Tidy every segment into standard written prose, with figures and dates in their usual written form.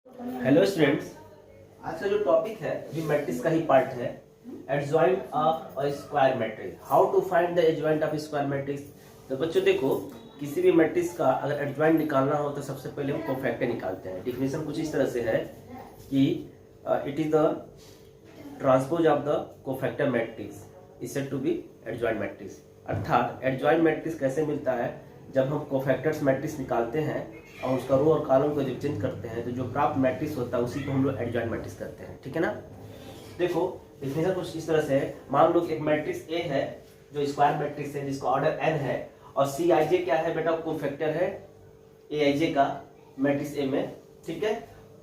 Hello students, आज का जो टॉपिक है अभी मैट्रिक्स का ही पार्ट है। Adjoint of a square matrix, how to find the adjoint of square matrix. तो बच्चों देखो, किसी भी मैट्रिक्स का अगर एडजॉइंट निकालना हो तो सबसे पहले हम कोफैक्टर निकालते हैं। डिफिनेशन कुछ इस तरह से है कि it is the transpose of the cofactor matrix is said to be adjoint matrix. अर्थात एडजॉइंट मैट्रिक्स कैसे मिलता है, जब हम कोफैक्टर्स मैट्रिक्स निकालते हैं और उसका रो और कॉलम को जब चेंज करते हैं तो जो प्राप्त मैट्रिक्स होता है उसी को हम लोग एडजॉइंट मैट्रिक्स करते हैं। ठीक है ना। देखो डिफिनेशन कुछ इस तरह से है। मान लो कि एक मैट्रिक्स ए है जो स्क्वायर मैट्रिक्स है जिसका ऑर्डर n है और सी आई जे क्या है बेटा, कोफैक्टर है ए आई जे का मैट्रिक्स ए में। ठीक है,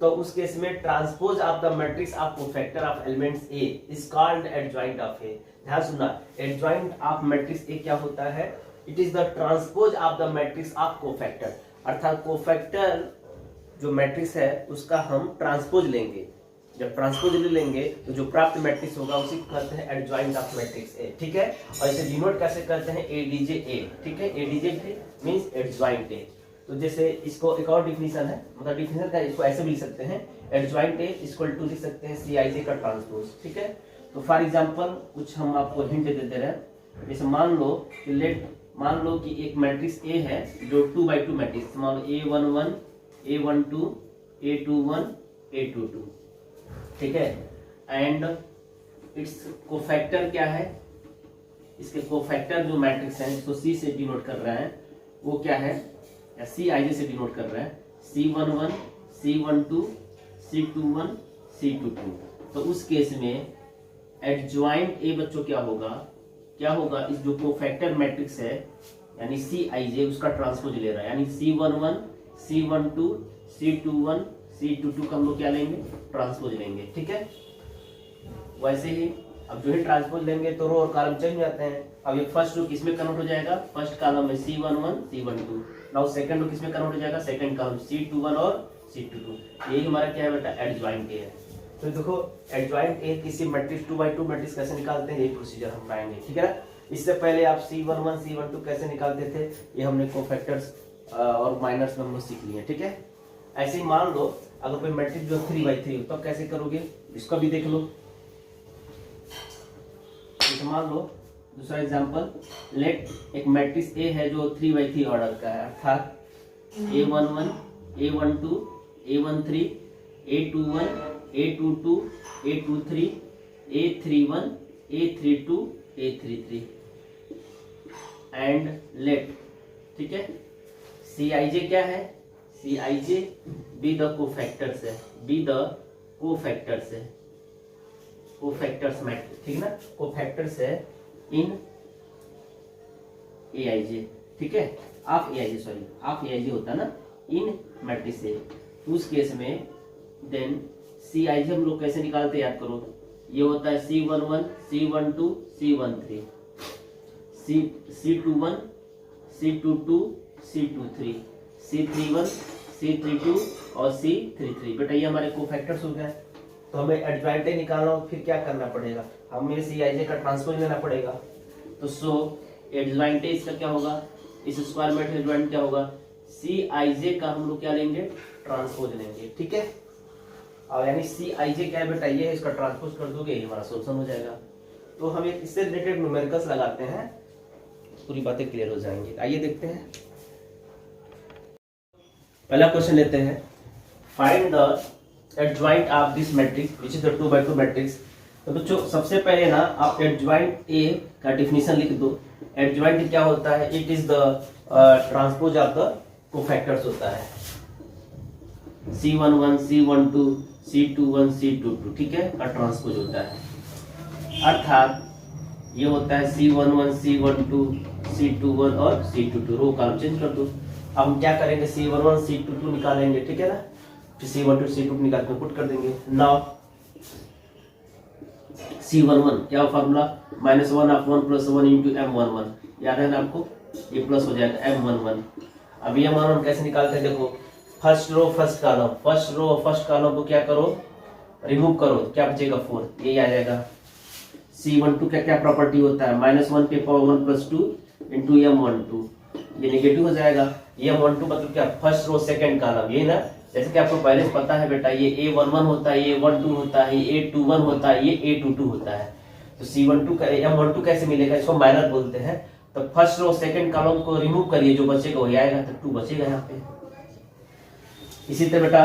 तो उस केस में transpose of the matrix of cofactor of elements A is called adjoint of A. ध्यान सुनना, एडजॉइंट ऑफ मैट्रिक्स ए क्या होता है, it is the transpose of the matrix of cofactor. अर्थात कोफैक्टर जो मैट्रिक्स है उसका हम ट्रांसपोज लेंगे। जब ट्रांसपोज ले लेंगे तो जो प्राप्त मैट्रिक्स होगा उसी को कहते हैं एडजॉइंट ऑफ मैट्रिक्स ए। ठीक है, और इसे डिनोट कैसे करते हैं, एडीजे ए। ठीक है, एडीजे मींस एडजॉइंट ए। तो जैसे इसको एक और डिफिनेशन है, मतलब डिफिनेशन का इसको ऐसे भी लिख सकते हैं, एडजॉइंट ए इक्वल टू लिख सकते हैं सी आई जे का ट्रांसपोज। ठीक है, तो फॉर एग्जांपल कुछ हम आपको हिंट दे देते हैं। जैसे मान लो कि एक मैट्रिक्स ए है जो 2x2 मैट्रिक्स, मान लो A11 A12 A21 A22। ठीक है, एंड इट्स कोफैक्टर क्या है, इसके कोफैक्टर जो मैट्रिक्स है इसको C से डिनोट कर रहा है, वो क्या है, या सी आई जे से डिनोट कर रहा है, C11 C12 C21 C22। तो उस केस में एडजॉइंट ए बच्चों क्या होगा, इस जो कोफैक्टर मैट्रिक्स है यानी सी आई जे उसका ट्रांसपोज ले रहा है, यानी C11 C12 C21 C22 का हम लोग क्या लेंगे, ट्रांसपोज लेंगे। ठीक है, वैसे ही अब जो है ट्रांसपोज लेंगे तो रो और कॉलम चेंज जाते हैं। अब ये फर्स्ट रो किसमें कन्वर्ट हो जाएगा, फर्स्ट कॉलम में C11 C12। Now second row किसमें कन्वर्ट हो जाएगा, सेकंड कॉलम C21 और C22। यही हमारा क्या है बेटा, एडजॉइंट ए है। तो देखो एडजॉइंट ए किसी मैट्रिक्स 2x2 मैट्रिक्स कैसे निकालते हैं, यही प्रोसीजर हम पाएंगे। ठीक है ना। इससे पहले आप C11 C12 कैसे निकालते थे, ये हमने कोफैक्टर्स और माइनर्स में हम लोग सीख लिए। ठीक है, ऐसे ही मान लो अगर कोई मैट्रिक्स जो 3x3 हो तो कैसे करोगे, इसका भी देख लो। तो मान लो दूसरा एग्जांपल, लेट एक मैट्रिक्स ए है जो 3x3 ऑर्डर का है, अर्थात A11 A12 A13 A21 A22 A23 A31 A32 A33 and let. ठीक है, सी आई जे क्या है, सी आई जे बी द कोफैक्टर्स है, बी द कोफैक्टर्स है, कोफैक्टर्स मैट्रिक्स। ठीक ना, कोफैक्टर्स है इन ए आई जे। ठीक है, of A I J, sorry of A I J होता है ना, इन मैट्रिक्स है। उस केस में देन सी आई जे हम लोग कैसे निकालते हैं, याद करो, ये होता है C11 C12 C13 C21 C22 C23 C31 C32 और C33। बेटा ये हमारे कोफैक्टर्स हो गए। तो हमें एडजॉइंट ए निकालना हो, फिर क्या करना पड़ेगा, हमें सी आई जे का ट्रांसपोज लेना पड़ेगा। तो सो एडजॉइंट ए इसका क्या होगा, इस स्क्वायर मैट्रिक्स एडजॉइंट क्या होगा, सी आई जे का हम लोग क्या लेंगे, ट्रांसपोज लेंगे। ठीक है, और यानी सी आई जे क्या है बेटा, ये है, इसका ट्रांसपोज कर दोगे ये हमारा सोल्यूशन हो जाएगा। तो हम इससे रिलेटेड न्यूमेरिकल्स लगाते हैं, पूरी बातें क्लियर हो जाएंगी। आइए देखते हैं, पहला क्वेश्चन लेते हैं, find the adjoint of this matrix which is the 2x2 matrix. तो बच्चों सबसे पहले ना आप एडजॉइंट ए का डिफिनेशन लिख दो। एडजॉइंट क्या होता है, it is the transpose of the cofactors होता है, C11 C12 C21 C22। ठीक है, का ट्रांसपोज होता है। अर्थात ये होता है C11 C12 C21 और C22। रो कॉलम चेंज कर दो। अब हम क्या करेंगे, C11 C22 निकालेंगे। ठीक है ना, फिर C12 C22 निकाल के पुट कर देंगे। नाउ C11 क्या फॉर्मूला, -1/1 + 1 * M11, याद है ना आपको, ये प्लस हो जाएगा M11। अब ये मान हम कैसे निकालते हैं, देखो फर्स्ट रो फर्स्ट कॉलम को क्या करो, रिमूव करो, क्या बचेगा 4, ये आ जाएगा। C12 का क्या प्रॉपर्टी होता है, -1 के पावर 1 + 2 × M12, ये नेगेटिव हो जाएगा। M12 मतलब क्या, फर्स्ट रो सेकंड कॉलम, ये ना जैसे कि आपको पहले से पता है बेटा, ये A11 होता है, ये A12 होता है, ये A21 होता है, ये A22 होता है। तो C12 का M12 कैसे मिलेगा, इसको माइनर बोलते हैं। तो फर्स्ट रो सेकंड कॉलम को रिमूव करिए, जो बचेगा वही आएगा, तो 2 बचेगा यहाँ पे। इसी तरह बेटा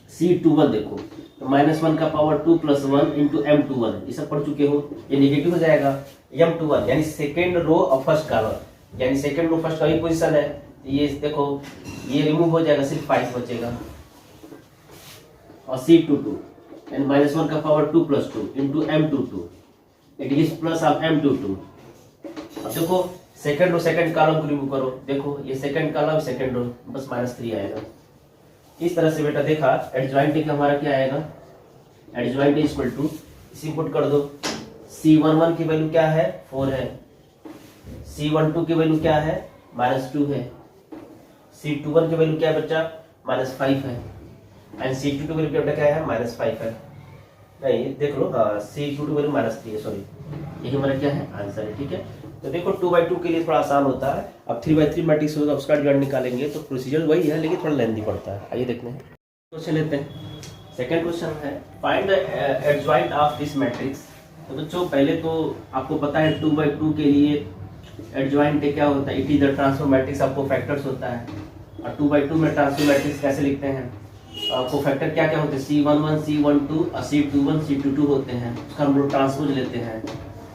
C21 देखो, तो -1 का पावर 2 + 1 × M21, ये सब पढ़ चुके हो। ये नेगेटिव हो जाएगा। M21 यानी सेकेंड रो और फर्स्ट कॉलम, यानी सेकेंड रो फर्स्ट का ही पोजीशन है। ये देखो, ये रिमूव हो जाएगा, सिर्फ 5 बचेगा। और C22 यानी -1 का power 2 + 2 × M22, it is plus of M22। अब देखो सेकंड रो सेकंड कॉलम को रिमूव करो, देखो ये सेकंड कॉलम सेकंड रो, बस -3 आएगा। इस तरह से बेटा देखा एडजॉइंट का हमारा क्या आएगा, एडजॉइंट इक्वल टू, इसी पुट कर दो। C11 की वैल्यू क्या है, 4 है। C12 की वैल्यू क्या है, -2 है। C21 की वैल्यू क्या है बच्चा, -5 है। एंड C22 की वैल्यू बेटा क्या है, -5 है। नहीं देख लो, C22 की वैल्यू -3 है, सॉरी, यही हमारा क्या है, आंसर है। ठीक है, तो देखो 2/2 के लिए थोड़ा आसान होता है। अब 3/3 मैट्रिक्स होगा, उसका एडजॉइंट निकालेंगे, तो प्रोसीजर वही है, लेकिन थोड़ा लेंथी पड़ता है। आइए देखते हैं, क्वेश्चन लेते हैं। सेकंड क्वेश्चन है, find the adjoint of this matrix. तो बच्चों पहले तो आपको पता है 2/2 के लिए एडजॉइंट क्या होता है, it is the transform matrix of cofactors होता है। और 2/2 में ट्रांसफॉर्म मैट्रिक्स कैसे लिखते हैं, कोफैक्टर क्या क्या होते हैं, C11 C12 और C21 C22 होते हैं, उसका हम लोग ट्रांसपोज लेते हैं।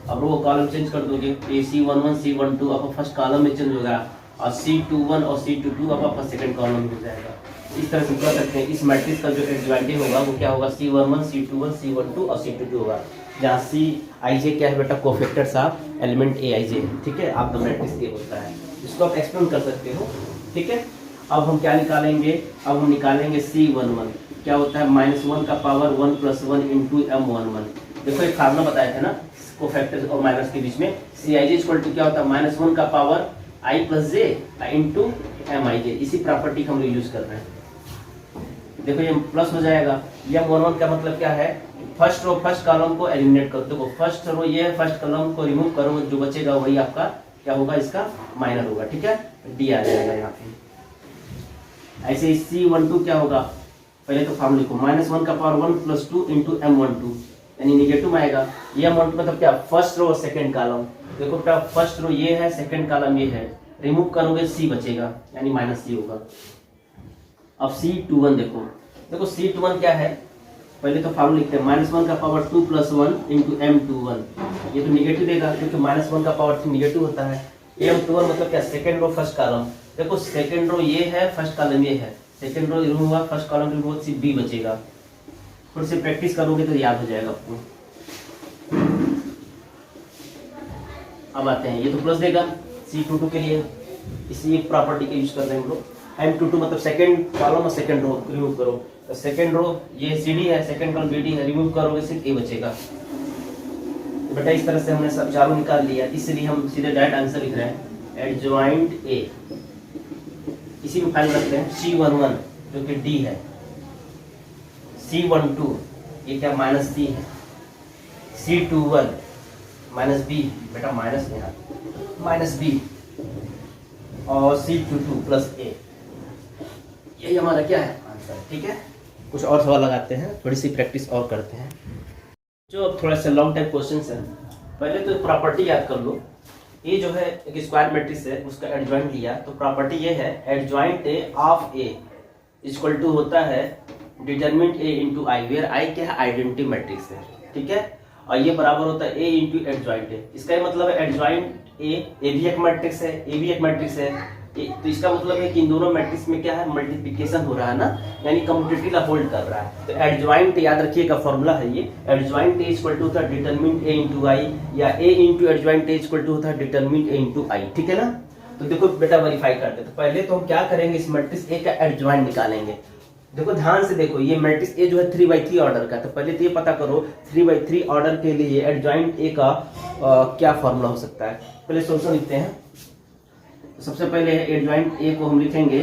अब वो कॉलम चेंज कर दोगे, C11 C12 आपका फर्स्ट कॉलम में चेंज होगा, और C21 और C22 आपका सेकंड कॉलम में हो जाएगा। इस तरह से कर सकते हैं। इस मैट्रिक्स का जो एडजॉइंट होगा वो क्या होगा, C11 C21 C12 और C22 होगा, जहाँ Cij क्या है बेटा, कोफैक्टर्स ऑफ एलिमेंट Aij है। ठीक है, आप द मैट्रिक्स ए होता है, इसको आप एक्सप्लेन कर सकते हो। ठीक है, अब हम क्या निकालेंगे, अब हम निकालेंगे C11 क्या होता है, -1 का पावर 1 + 1 × M11। देखो एक फार्मूला बताया था ना कोफैक्टर्स और माइनस के बीच में, Cij = क्या होता है, -1 का पावर I + j × Mij। इसी प्रॉपर्टी का हम लोग यूज कर रहे हैं। देखो ये प्लस हो जाएगा। M11 का मतलब क्या है, फर्स्ट रो फर्स्ट कॉलम को एलिमिनेट कर दो। फर्स्ट रो ये है, फर्स्ट कॉलम को रिमूव करो, जो बचेगा वही आपका क्या होगा, इसका माइनर होगा। ठीक है, डी आ जाएगा यहाँ पे। ऐसे C12 क्या होगा, पहले तो फॉर्म लिखो, -1 का पावर 1 + 2 × M12, यानी नेगेटिव आएगा। ये M12 मतलब क्या, फर्स्ट रो और सेकंड कॉलम। देखो बेटा फर्स्ट रो ये है, सेकंड कॉलम ये है, रिमूव करोगे C बचेगा, यानी -C होगा। अब C21 देखो, देखो C21 क्या है, पहले तो फॉर्म लिखते हैं, -1 का पावर 2 + 1 × M21, ये तो नेगेटिव देगा क्योंकि -1 का पावर 3 नेगेटिव होता है। M21 मतलब क्या, सेकंड रो फर्स्ट कॉलम। देखो सेकंड रो ये है, फर्स्ट कॉलम ये है, सेकंड रो रिमूव हुआ, फर्स्ट कॉलम रिमूव हुआ, सिर्फ B बचेगा। थोड़ी सी प्रैक्टिस करोगे तो याद हो जाएगा आपको। अब आते हैं, ये तो प्लस देगा C22 के लिए, इसी एक प्रॉपर्टी का यूज कर रहे हैं हम लोग। M22 मतलब सेकंड कॉलम और सेकंड रो रिमूव करो, तो सेकंड रो ये CD है, सेकंड कॉलम BD है, रिमूव करोगे सिर्फ A बचेगा। तो बेटा इस तरह से हमने सब चारों निकाल लिया, इसलिए हम सीधे डायरेक्ट आंसर लिख रहे हैं, एडजॉइंट A। इसी में फाइल रखते हैं C11 जो कि D है, C12 ये क्या -C है, C21 -B, बेटा माइनस यहाँ -B, और C22 + A, यही हमारा क्या है, आंसर। ठीक है, कुछ और सवाल लगाते हैं, थोड़ी सी प्रैक्टिस और करते हैं। जो अब थोड़ा सा लॉन्ग टाइप क्वेश्चन है, पहले तो प्रॉपर्टी याद कर लो। ये जो है एक स्क्वायर मैट्रिक्स है, उसका एडजॉइंट लिया, तो प्रॉपर्टी ये है, एडजॉइंट A ऑफ A = होता है determinant A × I, where I क्या है, आइडेंटिटी मैट्रिक्स है। ठीक है, और ये बराबर होता है A × एडजॉइंट A। इसका ये मतलब है एडजॉइंट A भी एक मैट्रिक्स है, A भी एक मैट्रिक्स है, तो इसका मतलब है कि इन दोनों मैट्रिक्स में क्या है, मल्टीप्लिकेशन हो रहा है ना, यानी कम्यूटेटिव अपहोल्ड कर रहा है। तो एडजॉइंट याद रखिएगा, फॉर्मूला है ये, एडजॉइंट A = होता है डिटरमिनेंट A × I, या A × एडजॉइंट A = होता है डिटरमिनेंट A × I। ठीक है ना, तो देखो बेटा वेरीफाई करते हैं। तो पहले तो हम क्या करेंगे, इस मैट्रिक्स A का एडजॉइंट निकालेंगे। देखो ध्यान से देखो, ये मैट्रिक्स A जो है 3/3 ऑर्डर का, तो पहले तो ये पता करो 3/3 ऑर्डर के लिए एडजॉइंट A का क्या फॉर्मूला हो सकता है। पहले सोल्यूशन लिखते हैं। सबसे पहले एडजॉइंट A को हम लिखेंगे,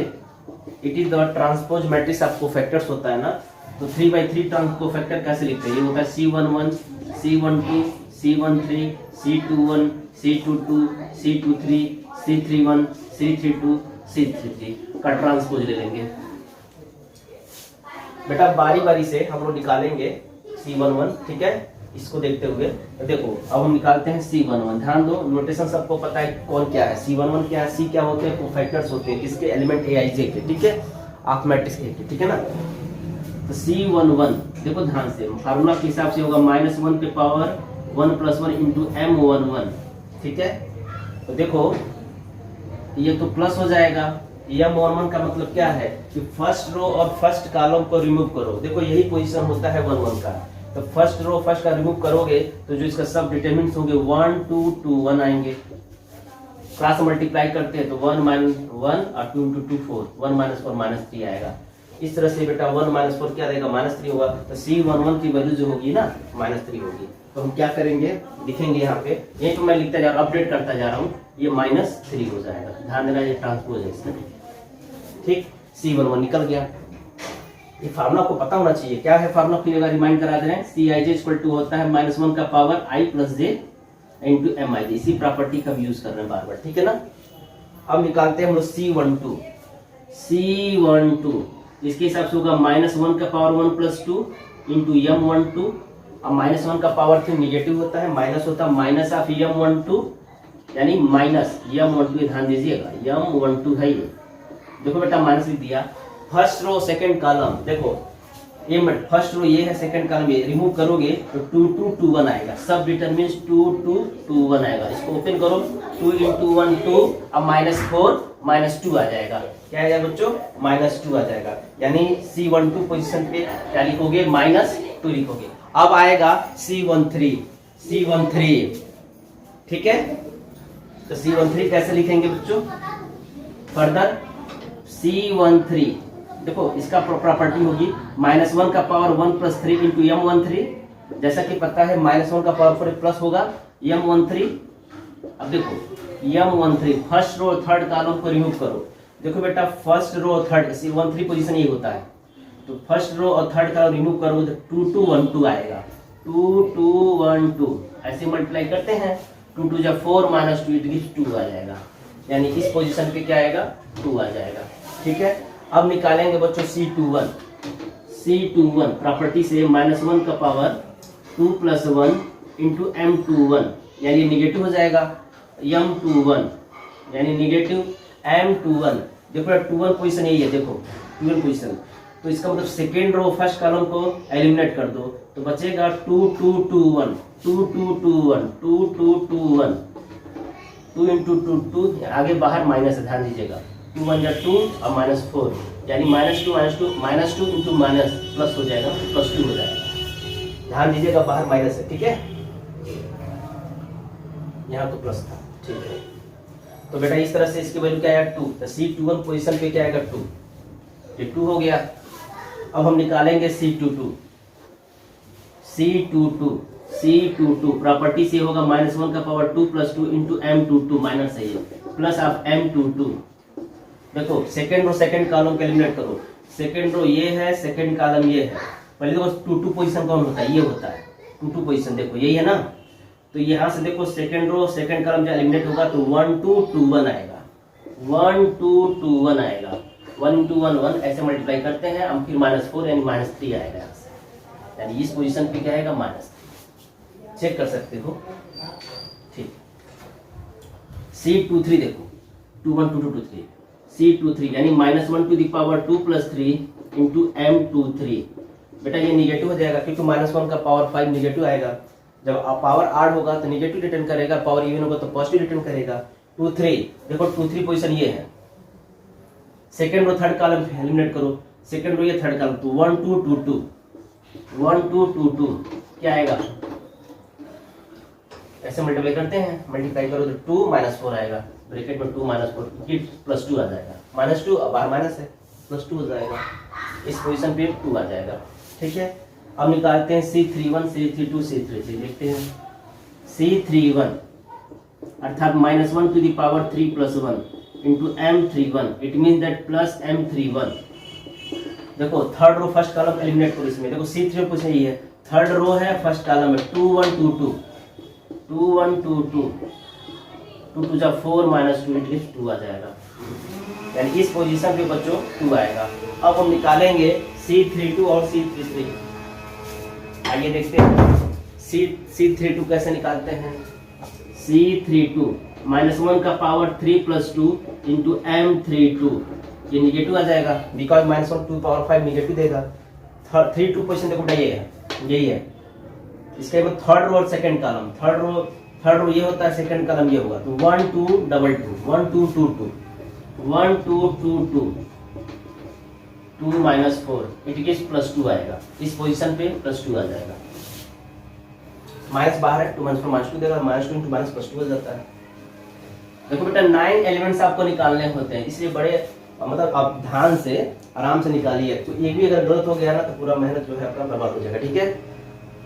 it is the transpose matrix of cofactors होता है ना, तो 3/3 कोफैक्टर कैसे लिखते हैं, ये होता है C11 C12 C13 C21 C22 C23 C31 C32 C33 का ट्रांसपोज ले लेंगे। बेटा बारी बारी से हम लोग निकालेंगे C11, ठीक है। इसको देखते हुए तो देखो अब हम निकालते हैं C11। ध्यान दो, नोटेशन सबको पता है कौन क्या है, C11 क्या है, C क्या होते हैं, कोफैक्टर्स होते हैं किसके, एलिमेंट Aij के, ठीक है, ऑफ मैट्रिक्स A के, ठीक है ना। तो C11 देखो ध्यान से, फार्मूला के हिसाब से होगा -1 के पावर 1 + 1 × M11, ठीक है। तो देखो ये तो प्लस हो जाएगा, M11 का मतलब क्या है कि फर्स्ट रो और फर्स्ट कॉलम को रिमूव करो। देखो यही पोजीशन होता है 1 1 का, तो फर्स्ट रो फर्स्ट का रिमूव करोगे तो जो इसका सब डिटरमिनेंट्स होंगे 1 2 2 1 आएंगे। क्रॉस मल्टीप्लाई करते हैं तो 1 - 1 और 2 × 2 4, 1 - 4 -3 आएगा। इस तरह से बेटा 1 - 4 क्या रहेगा, -3 होगा। तो C11 की वैल्यू जो होगी ना -3 होगी। तो हम क्या करेंगे, लिखेंगे यहाँ पे, यही तो मैं लिखता जा रहा हूँ, अपडेट करता जा रहा हूँ, ये -3 हो जाएगा। ध्यान देना, ये ट्रांसपोज है इसमें, ठीक। C11 निकल गया। ये फार्मूला आपको पता होना चाहिए, क्या है फार्मूला, फिर रिमाइंड करा दे रहे हैं। Cij = होता है -1 का पावर i + j × Mij। इसी प्रॉपर्टी का यूज कर रहे हैं बार बार, ठीक है ना। अब निकालते हैं हम लोग C12। C12 इसके हिसाब से होगा -1 का पावर 1 + 2 × M12। अब -1 का पावर फिर निगेटिव होता है, माइनस होता है, माइनस ऑफ M12 यानी माइनस M12, ध्यान दीजिएगा M12 है ये। देखो बेटा माइनस लिख दिया। फर्स्ट रो सेकंड कॉलम, देखो ये फर्स्ट रो ये है, सेकंड कॉलम ये, रिमूव करोगे तो 2 2 2 1 आएगा। सब डिटरमिनेंट्स 2 2 2 1 आएगा। इसको ओपन करो, 2 × 1 2, अब -4 -2 आ जाएगा। क्या आ जाएगा बच्चों, -2 आ जाएगा। यानी C12 पोजीशन पे क्या लिखोगे, -2 लिखोगे। अब आएगा C13, ठीक है। तो C13 कैसे लिखेंगे बच्चों, फर्दर C13 देखो इसका प्रॉपर्टी होगी -1 का पावर 1 + 3 × M13। जैसा कि पता है -1 का पावर 4 प्लस होगा M13। अब देखो M13 first row third column को रिमूव करो। देखो बेटा first row third C13 position ये होता है, तो फर्स्ट रो और थर्ड कॉलम रिमूव करोगे तो 2 2 1 2 आएगा। 2 2 1 2 ऐसे मल्टीप्लाई करते हैं, 2 2 = 4 -2 इट गिव्स 2 आ जाएगा। यानी इस पोजीशन पे क्या आएगा, 2 आ जाएगा, ठीक है। अब निकालेंगे बच्चों C21 प्रॉपर्टी से -1 का पावर 2 + 1 × M21, यानी निगेटिव हो जाएगा। M21 यानी निगेटिव M21। देखो 21 पोजीशन यही है, देखो 21 पोजीशन, तो इसका मतलब सेकेंड रो फर्स्ट कॉलम को एलिमिनेट कर दो तो बचेगा 2 2 2 1 2 2 2 1 2 2 2 1 2 × 2 2, आगे बाहर माइनस है, ध्यान दीजिएगा। 2 1 = 2 और -4 यानी -2 × माइनस प्लस हो जाएगा, +2 हो जाएगा। ध्यान दीजिएगा बाहर माइनस है, ठीक है, यहाँ तो प्लस था, ठीक है। तो बेटा इस तरह से इसकी वैल्यू क्या आएगा, 2। तो C21 पोजीशन पे क्या आएगा, 2। ये 2 हो गया। अब हम निकालेंगे C22 प्रॉपर्टी से होगा -1 का पावर 2 + 2 × M22, माइनस है ये, प्लस ऑफ M22। देखो सेकंड रो सेकंड कॉलम को एलिमिनेट करो। सेकंड रो ये है, सेकंड कॉलम ये है। पहले देखो 2 2 पोजीशन कौन होता है, ये होता है 2 2 पोजीशन, देखो यही है ना। तो यहाँ से देखो सेकंड रो सेकंड कॉलम जब एलिमिनेट होगा तो 1 2 2 1 आएगा, 1 2 2 1 आएगा। 1 × 1 1 ऐसे मल्टीप्लाई करते हैं, हम फिर -4 यानी -3 आएगा यहाँ से। यानी इस पोजीशन पे क्या आएगा, -3। चेक कर सकते हो, ठीक। C23 देखो 2 1 2 2 2 3, C23 यानी -1 → 2 + 3 × M23। बेटा ये निगेटिव हो जाएगा क्योंकि -1 का पावर 5 निगेटिव आएगा। जब पावर आड होगा तो निगेटिव रिटर्न करेगा, पावर इवन होगा तो पॉजिटिव रिटर्न करेगा। 2 3 देखो 2 3 पोजीशन ये है। Second row third column eliminate करो, सेकंड रो ये थर्ड कॉलम, तो 1 2 2 2 1 2 2 2 क्या आएगा, ऐसे मल्टीप्लाई करते हैं, मल्टीप्लाई करो तो 2 -4 आएगा, ब्रैकेट में 2 -4 +2 आ जाएगा। -2 अब बाहर माइनस है, +2 हो जाएगा। इस पोजीशन पे 2 आ जाएगा, ठीक है। अब निकालते हैं C31 C32 C33, देखते हैं C31 अर्थात -1 → 3 + 1 × M31, it mean that plus M31। देखो third row first column eliminate करो इसमें। देखो C3 पोजीशन ये है, थर्ड रो है फर्स्ट कॉलम में 2 1 2 2 2 1 2 2 2 2 = 4 -2 इट गिव्स 2 आ जाएगा। यानी इस पोजीशन पे बच्चों 2 आएगा। अब हम निकालेंगे C32 और C33। आइए देखते हैं C32 कैसे निकालते हैं। C32 -1 का पावर 3 + 2 इंटू M32, ये निगेटिव आ जाएगा बिकॉज -1 2 पावर 5 निगेटिव देगा। 32 पोजीशन देखो बेटा, ये है, यही है। इसके बाद थर्ड रो और सेकंड कॉलम, थर्ड रो ये होता है, सेकंड कॉलम ये होगा। तो 1 2 2 2 1 2 2 2 1 2 2 2 2 -4 इट इज +2 आएगा। इस पोजीशन पे +2 आ जाएगा। माइनस बाहर है, 2 - 4 -2 देगा, -2 × -+2 हो जाता है। देखो बेटा 9 एलिमेंट्स आपको निकालने होते हैं, इसलिए बड़े मतलब आप ध्यान से आराम से निकालिए। तो एक भी अगर गलत हो गया ना तो पूरा मेहनत जो है अपना बर्बाद हो जाएगा, ठीक है।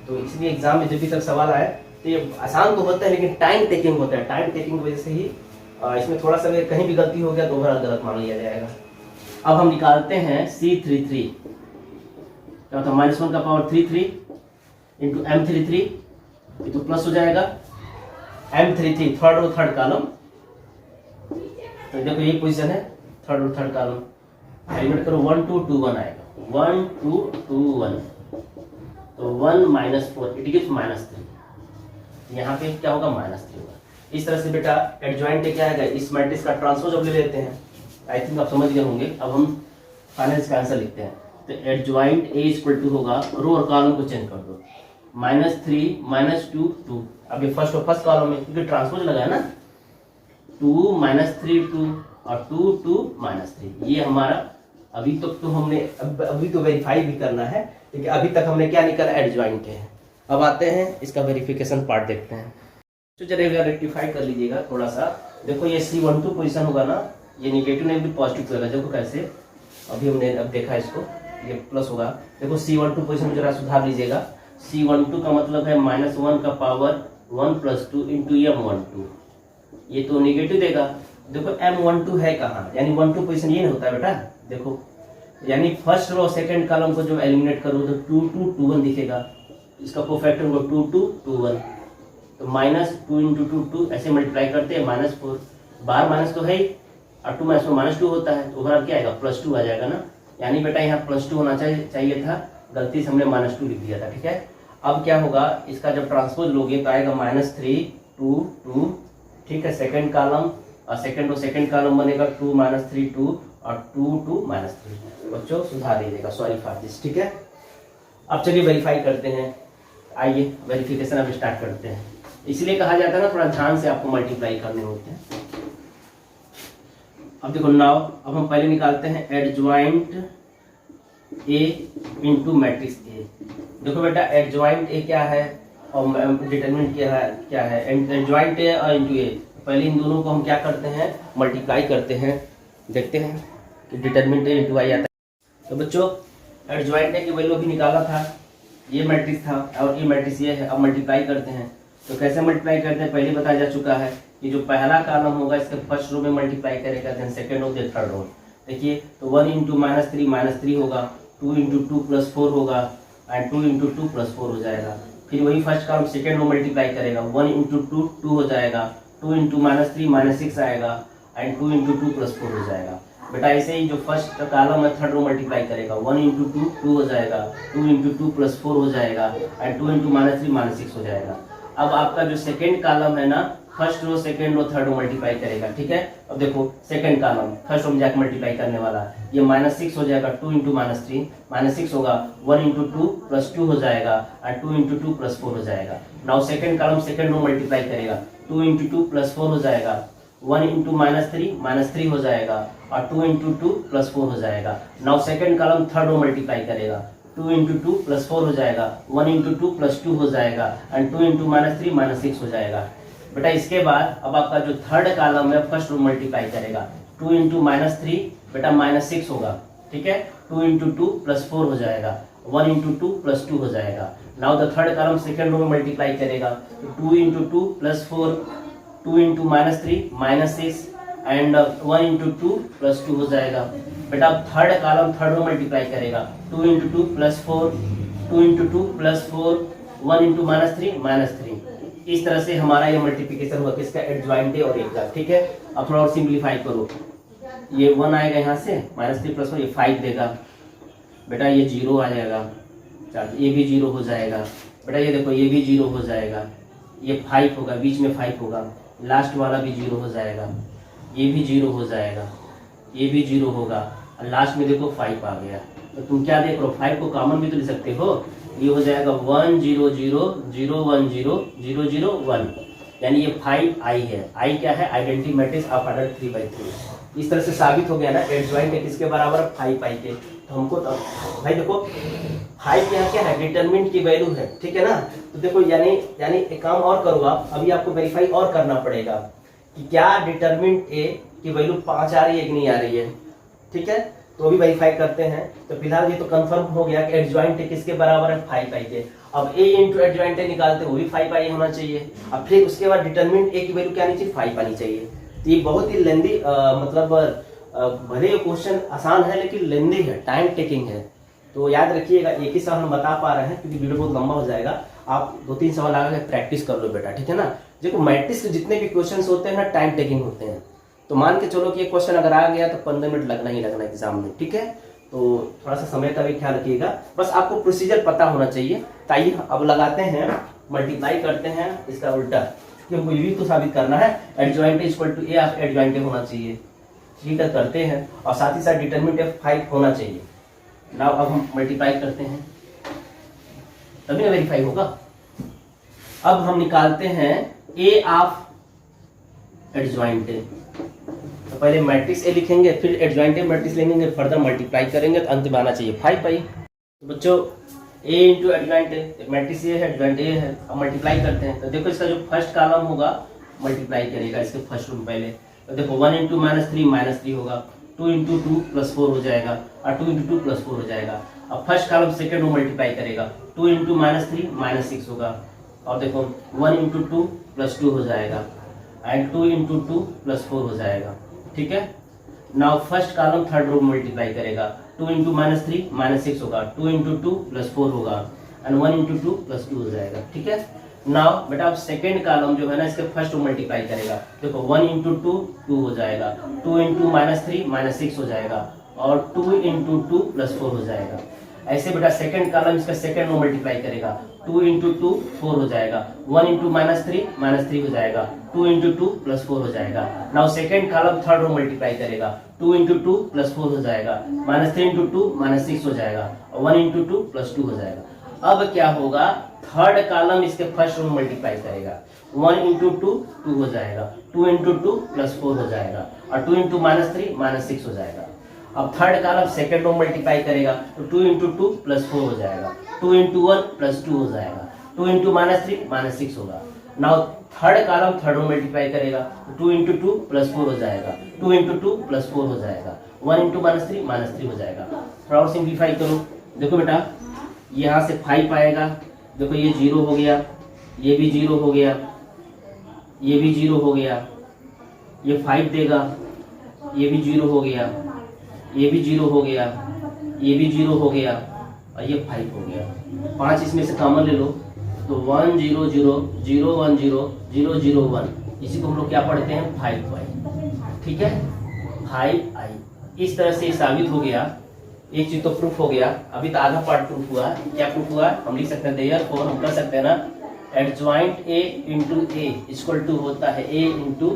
तो इसलिए एग्जाम में जब भी तक सवाल आए तो ये आसान तो होता है लेकिन टाइम टेकिंग होता है। टाइम टेकिंग की वजह से ही इसमें थोड़ा सा कहीं भी गलती हो गया तो ओवरऑल गलत मान लिया जाएगा। अब हम निकालते हैं C33, क्या होता है -1 का पावर 3 इंटू M33, ये तो प्लस हो जाएगा। M33 third row third column, तो देखो ये पोजीशन है, third row third column. Element करो 1 2 2 1 आएगा, 1 2 2 1, तो 1 -4 इट गिव्स -3। यहाँ पे क्या होगा, -3 होगा। इस तरह से बेटा एडजॉइंट क्या आएगा, इस मैट्रिक्स का ट्रांसपोज अब ले लेते हैं। आई थिंक आप समझ गए होंगे। अब हम फाइनल का आंसर लिखते हैं। तो एडजॉइंट A = होगा, रो और कॉलम को चेंज कर दो, -3 -2 2। अब ये फर्स्ट कॉलम में क्योंकि ट्रांसपोज लगा है ना, 2 -3 2 और 2 2 -3। ये हमारा अभी तक तो हमने अभी तो वेरीफाई भी करना है, लेकिन अभी तक हमने क्या निकाला, एडजॉइंट है। अब आते हैं इसका वेरिफिकेशन पार्ट देखते हैं। तो जरा रेक्टिफाई कर लीजिएगा थोड़ा सा। देखो ये C12 पोजीशन होगा ना, ये निगेटिव नहीं भी पॉजिटिव होगा। देखो कैसे, अभी हमने अब देखा इसको, ये प्लस होगा। देखो C12 पोजीशन जरा सुधार लीजिएगा। C12 का मतलब है -1 का पावर 1 + 2 इंटू M12, ये तो निगेटिव देगा। देखो M12 है कहाँ, यानी 12 पोजीशन ये नहीं होता है बेटा। देखो यानी फर्स्ट रो सेकंड कॉलम को जब एलिमिनेट करो तो 2 2 2 1 दिखेगा। इसका कोफैक्टर होगा 2 2 2 1, तो -2 × 2 2 ऐसे मल्टीप्लाई करते हैं, -4 बाहर माइनस तो है ही, और 2 - 2 होता है, तो ओवरऑल क्या आएगा, +2 आ जाएगा ना। यानी बेटा यहाँ +2 होना चाहिए था, गलती से हमने -2 लिख दिया था, ठीक है। अब क्या होगा, इसका जब ट्रांसपोज लोगे तो आएगा -3 2 2, ठीक है। सेकंड कॉलम और सेकंड रो सेकंड कॉलम बनेगा 2 -3 2 और 2 2 -3। बच्चों सुधार दीजिएगा, सॉरी फॉर दिस, ठीक है। अब चलिए वेरीफाई करते हैं। आइए वेरिफिकेशन अब स्टार्ट करते हैं। इसलिए कहा जाता है ना, थोड़ा ध्यान से आपको मल्टीप्लाई करने होते हैं। अब देखो नाउ, अब हम पहले निकालते हैं adjoint A into matrix A। देखो बेटा एडजॉइंट A क्या है और डिटरमिनेंट क्या है एडजॉइंट A और इंटू A। पहले इन दोनों को हम क्या करते हैं, मल्टीप्लाई करते हैं। देखते हैं कि डिटरमिनेंट A इंटू I आता है। तो बच्चों एडजॉइंट A की वैल्यू भी निकाला था, ये मैट्रिक्स था और ये मैट्रिक्स ये है। अब मल्टीप्लाई करते हैं, तो कैसे मल्टीप्लाई करते हैं पहले बताया जा चुका है कि जो पहला कॉलम होगा इसके फर्स्ट रो में मल्टीप्लाई करेगा, then second row, then third row. देखिए तो 1 × -3 होगा, 2 × 2 + 4 होगा एंड 2 × 2 + 4 हो जाएगा। फिर वही first column second row multiply करेगा, 1 × 2 2 हो जाएगा, 2 × -3 -6 आएगा एंड 2 × 2 + 4 हो जाएगा। बेटा ऐसे ही जो फर्स्ट कॉलम है थर्ड रो मल्टीप्लाई करेगा, 1 × 2 2 हो जाएगा, 2 × 2 + 4 हो जाएगा एंड 2 × -3 -6 हो जाएगा। अब आपका जो सेकंड कॉलम है ना, first row second row third row multiply करेगा, ठीक है। अब देखो सेकंड कॉलम फर्स्ट रो में जाकर मल्टीप्लाई करने वाला, ये -6 हो जाएगा, 2 × -3 -6 होगा, 1 × 2 + 2 हो जाएगा एंड 2 × 2 + 4 हो जाएगा। Now second column second row multiply करेगा, 2 × 2 + 4 हो जाएगा, 1 × -3 हो जाएगा और 2 × 2 + 4 हो जाएगा। Now second column third row multiply करेगा, 2 × 2 + 4 हो जाएगा, 1 × 2 + 2 हो जाएगा एंड 2 × -3 -6 हो जाएगा। बेटा इसके बाद अब आपका जो थर्ड कॉलम है फर्स्ट रो मल्टीप्लाई करेगा, 2 × -3 बेटा -6 होगा, ठीक है। 2 × 2 + 4 हो जाएगा, 1 × 2 + 2 हो जाएगा। Now the third column second row में मल्टीप्लाई करेगा, तो 2 × 2 + 4, 2 × -3 -6 एंड 1 × 2 + 2 हो जाएगा। बेटा third column third row multiply करेगा, 2 × 2 + 4, 2 × 2 + 4, 1 × -3 इस तरह से हमारा ये मल्टीप्लिकेशन हुआ किसका, एडजॉइंट A और A का, ठीक है। अब थोड़ा और सिंप्लीफाई करो, ये 1 आएगा यहाँ से, -3 + 1 ये 5 देगा बेटा, ये 0 आ जाएगा, ये भी 0 हो जाएगा बेटा, ये देखो ये भी 0 हो जाएगा, ये 5 होगा, बीच में 5 होगा, लास्ट वाला भी 0 हो जाएगा, ये भी 0 हो जाएगा, ये भी 0 होगा, और लास्ट में देखो 5 आ गया। तो तुम क्या देख रहे हो, 5 को कॉमन भी तो ले सकते हो, ये हो जाएगा 1 0 0 0 1 0 0 0 1, यानी ये 5i है। i क्या है, आइडेंटिटी मैट्रिक्स ऑफ ऑर्डर 3/3। इस तरह से साबित हो गया ना एडजॉइंट है किसके बराबर है, 5i के। तो हमको तो भाई देखो 5 यहाँ क्या है, डिटरमिनेंट की वैल्यू है, ठीक है ना। तो देखो यानी एक काम और करो आप, अभी आपको वेरीफाई और करना पड़ेगा कि क्या डिटरमिनेंट ए की वैल्यू 5 आ रही है कि नहीं आ रही है, ठीक है। तो अभी वेरीफाई करते हैं। तो फिलहाल ये तो कंफर्म हो गया कि एडजॉइंट किसके बराबर है, 5i के। अब a इंटू एडजॉइंट निकालते वो भी 5i होना चाहिए। अब फिर उसके बाद डिटरमिनेंट a की वैल्यू क्या आनी चाहिए, 5 आनी चाहिए। तो ये बहुत ही लेंदी मतलब भले ये क्वेश्चन आसान है लेकिन लेंदी है, टाइम टेकिंग है। तो याद रखिएगा, एक ही सवाल हम बता पा रहे हैं क्योंकि वीडियो बहुत लंबा हो जाएगा। आप 2-3 सवाल आगे प्रैक्टिस कर लो बेटा, ठीक है ना। देखो मैट्रिक्स के जितने भी क्वेश्चन होते हैं ना टाइम टेकिंग होते हैं। तो मान के चलो कि एक क्वेश्चन अगर आ गया तो 15 मिनट लगना ही लगना एग्जाम में, ठीक है। तो थोड़ा सा समय का भी ख्याल रखिएगा, बस आपको प्रोसीजर पता होना चाहिए। तो आइए अब लगाते हैं, मल्टीप्लाई करते हैं इसका उल्टा, क्योंकि ये भी तो साबित करना है adjoint equal to A of adjoint होना चाहिए, ठीक है। करते हैं और साथ ही साथ डिटरमिनेंट 5 होना चाहिए। नाउ अब हम मल्टीप्लाई करते हैं तभी ना वेरीफाई होगा। अब हम निकालते हैं ए ऑफ एडजॉइंट। तो पहले मैट्रिक्स ए लिखेंगे, फिर एडजॉइंट मैट्रिक्स लेंगे, फर्दर मल्टीप्लाई करेंगे तो अंत में आना चाहिए 5i। तो बच्चों ए इंटू एडजॉइंट, मैट्रिक्स ए है, एडजॉइंट ए है। अब मल्टीप्लाई करते हैं। तो देखो इसका जो फर्स्ट कॉलम होगा मल्टीप्लाई करेगा इसके फर्स्ट रूम पहले। तो देखो 1 इंटू -3 होगा, 2 इंटू 2 + 4 हो जाएगा, और 2 इंटू 2 + 4 हो जाएगा। अब first column second room multiply करेगा, 2 इंटू -3 -6 होगा, और देखो 1 इंटू 2 + 2 हो जाएगा, एंड 2 इंटू 2 + 4 हो जाएगा, ठीक है। Now first column third row multiply करेगा, 2 इंटू -3 -6 होगा, 2 इंटू 2 + 4 होगा, एंड 1 इंटू 2 + 2 हो जाएगा, ठीक है। नाउ बेटा अब सेकेंड कॉलम जो है ना इसके फर्स्ट रो मल्टीप्लाई करेगा। देखो 1 इंटू 2 2 हो जाएगा, 2 इंटू -3 -6 हो जाएगा, और 2 इंटू 2 + 4 हो जाएगा। ऐसे बेटा सेकेंड कॉलम इसका सेकेंड रो मल्टीप्लाई करेगा, 2 इंटू 2 4 हो जाएगा, 1 इंटू -3 हो जाएगा, 2 इंटू 2 + 4 हो जाएगा। Now second column third row multiply करेगा, 2 इंटू 2 + 4 हो जाएगा, -3 इंटू 2 -6 हो जाएगा, और 1 इंटू 2 + 2 हो जाएगा। अब क्या होगा, थर्ड कॉलम इसके फर्स्ट रो मल्टीप्लाई करेगा, 1 इंटू 2 2 हो जाएगा, 2 इंटू 2 + 4 हो जाएगा, और 2 इंटू -3 -6 हो जाएगा। अब third column second row multiply करेगा तो 2 इंटू 2 + 4 हो जाएगा, 2 इंटू 1 + 2 हो जाएगा, 2 इंटू -3 -6 होगा। Now third column third row multiply करेगा तो 2 इंटू 2 + 4 हो जाएगा, 2 इंटू 2 + 4 हो जाएगा, 1 इंटू -3 हो जाएगा। थोड़ा और सिंप्लीफाई करो। देखो बेटा यहाँ से 5 आएगा, देखो ये 0 हो गया, ये भी 0 हो गया, ये भी 0 हो गया, ये 5 देगा, ये भी 0 हो गया, ये भी 0 हो गया, ये भी 0 हो गया, और ये 5 हो गया। 5 इसमें से कॉमन ले लो तो 1 0 0 0 1 0 0 0 1, इसी को हम लोग क्या पढ़ते हैं 5i, ठीक है 5i। इस तरह से साबित हो गया। एक चीज तो प्रूफ हो गया, अभी तो आधा पार्ट प्रूफ हुआ। क्या प्रूफ हुआ, हम लिख सकते हैं देयरफॉर, हम कर सकते हैं ना adjoint A into A equal to होता है ए इंटू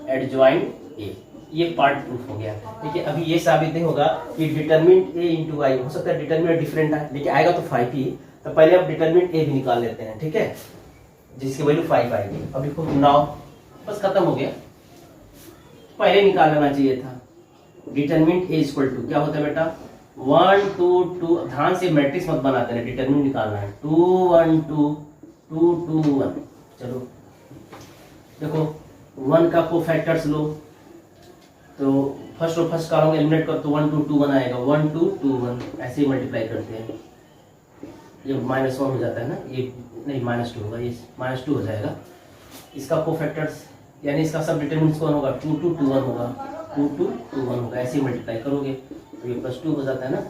एडजॉइंट ए। ये पार्ट प्रूफ हो गया। देखिए अभी ये साबित नहीं होगा कि डिटरमिनेंट ए इंटू आई, हो सकता है डिटरमिनेंट डिफरेंट है लेकिन आएगा तो 5 ही। तो पहले अब डिटरमिनेंट ए भी निकाल लेते हैं, ठीक है, जिसकी वैल्यू 5 आएगी। अब देखो नाउ बस खत्म हो गया, पहले निकाल लेना चाहिए था। डिटरमिनेंट ए इक्वल टू क्या होता है बेटा 1 2 2, ध्यान से मैट्रिक्स मत बनाते हैं, डिटरमिनेंट निकालना है 2 1 2 2 2 1। चलो देखो 1 का कोफैक्टर्स लो तो फर्स्ट कॉलम एलिमिनेट कर तो 1 2 2 1 आएगा, 1 2 2 1 ऐसे ही मल्टीप्लाई करते हैं। ये -1 हो जाता है ना, ये नहीं -2 होगा, ये -2 हो जाएगा। इसका कोफैक्टर्स यानी इसका सब डिटरमिनेंट्स कौन होगा 2 2 2 1 होगा, 2 2 2 1 होगा, ऐसे ही मल्टीप्लाई करोगे तो ये +2 हो जाता है ना,